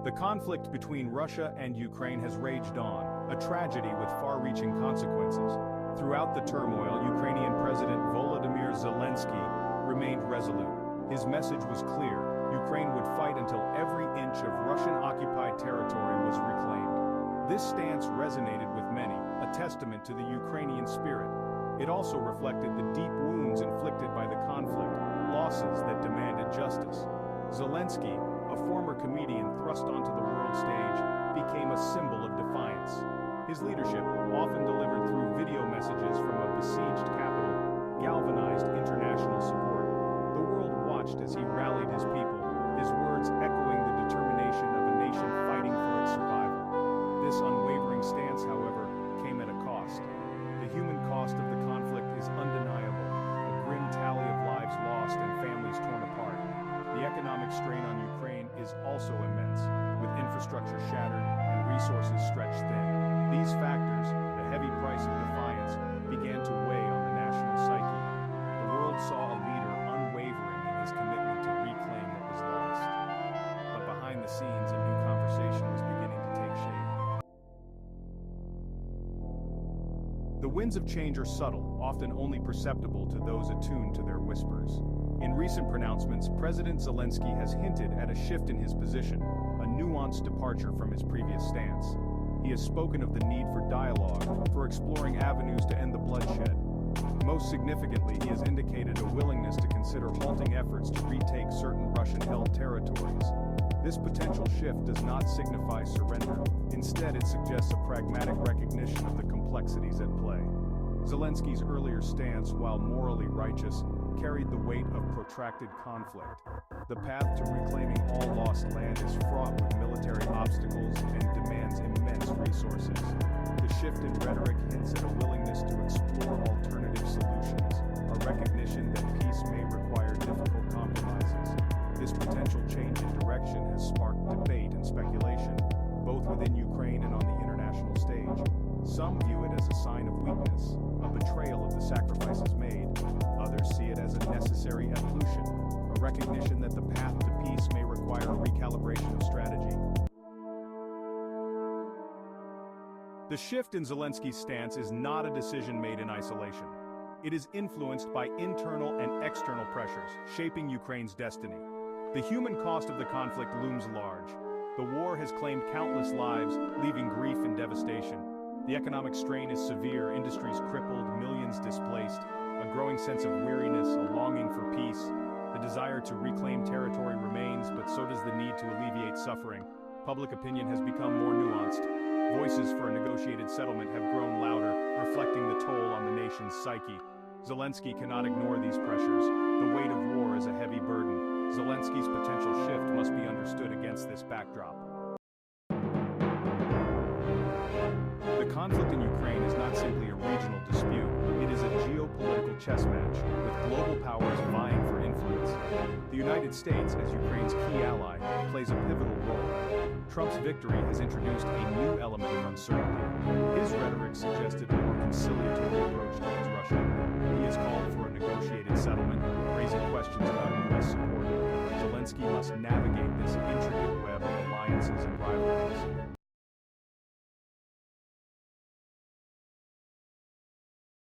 The conflict between Russia and Ukraine has raged on, a tragedy with far-reaching consequences. Throughout the turmoil, Ukrainian President Volodymyr Zelensky remained resolute. His message was clear: Ukraine would fight until every inch of Russian-occupied territory was reclaimed. This stance resonated with many, a testament to the Ukrainian spirit. It also reflected the deep wounds inflicted by the conflict, losses that demanded justice. Zelensky, a former comedian thrust onto the world stage, became a symbol of defiance. His leadership, often delivered through video messages from a besieged capital, galvanized international support. The world watched as he rallied his people, his words echoing the determination of a nation fighting for its survival. This unwavering stance, however, came at a cost. The human cost of the conflict is undeniable, a grim tally of lives lost and families torn apart. The economic strain on Ukraine is also immense, with infrastructure shattered and resources stretched thin. These factors, the heavy price of defiance, began to weigh on the national psyche. The world saw a leader unwavering in his commitment to reclaim what was lost. But behind the scenes, a new conversation was beginning to take shape. The winds of change are subtle, often only perceptible to those attuned to their whispers. In recent pronouncements, President Zelensky has hinted at a shift in his position, a nuanced departure from his previous stance. He has spoken of the need for dialogue, for exploring avenues to end the bloodshed. Most significantly, he has indicated a willingness to consider halting efforts to retake certain Russian-held territories. This potential shift does not signify surrender. Instead, it suggests a pragmatic recognition of the complexities at play. Zelensky's earlier stance, while morally righteous, carried the weight of protracted conflict. The path to reclaiming all lost land is fraught with military obstacles and demands immense resources. The shift in rhetoric hints at a willingness to explore alternative solutions, a recognition that peace may require difficult compromises. This potential change in direction has sparked debate and speculation, both within Ukraine and on the international stage. Some view it as a sign of weakness, a betrayal of the sacrifices made. Others see it as a necessary evolution, a recognition that the path to peace may require a recalibration of strategy. The shift in Zelensky's stance is not a decision made in isolation. It is influenced by internal and external pressures, shaping Ukraine's destiny. The human cost of the conflict looms large. The war has claimed countless lives, leaving grief and devastation. The economic strain is severe, industries crippled, millions displaced, a growing sense of weariness, a longing for peace. The desire to reclaim territory remains, but so does the need to alleviate suffering. Public opinion has become more nuanced. Voices for a negotiated settlement have grown louder, reflecting the toll on the nation's psyche. Zelensky cannot ignore these pressures. The weight of war is a heavy burden. Zelensky's potential shift must be understood against this backdrop. The conflict in Ukraine is not simply a regional dispute, it is a geopolitical chess match, with global powers vying for influence. The United States, as Ukraine's key ally, plays a pivotal role. Trump's victory has introduced a new element of uncertainty. His rhetoric suggested a more conciliatory approach towards Russia. He has called for a negotiated settlement, raising questions about U.S. support. Zelensky must navigate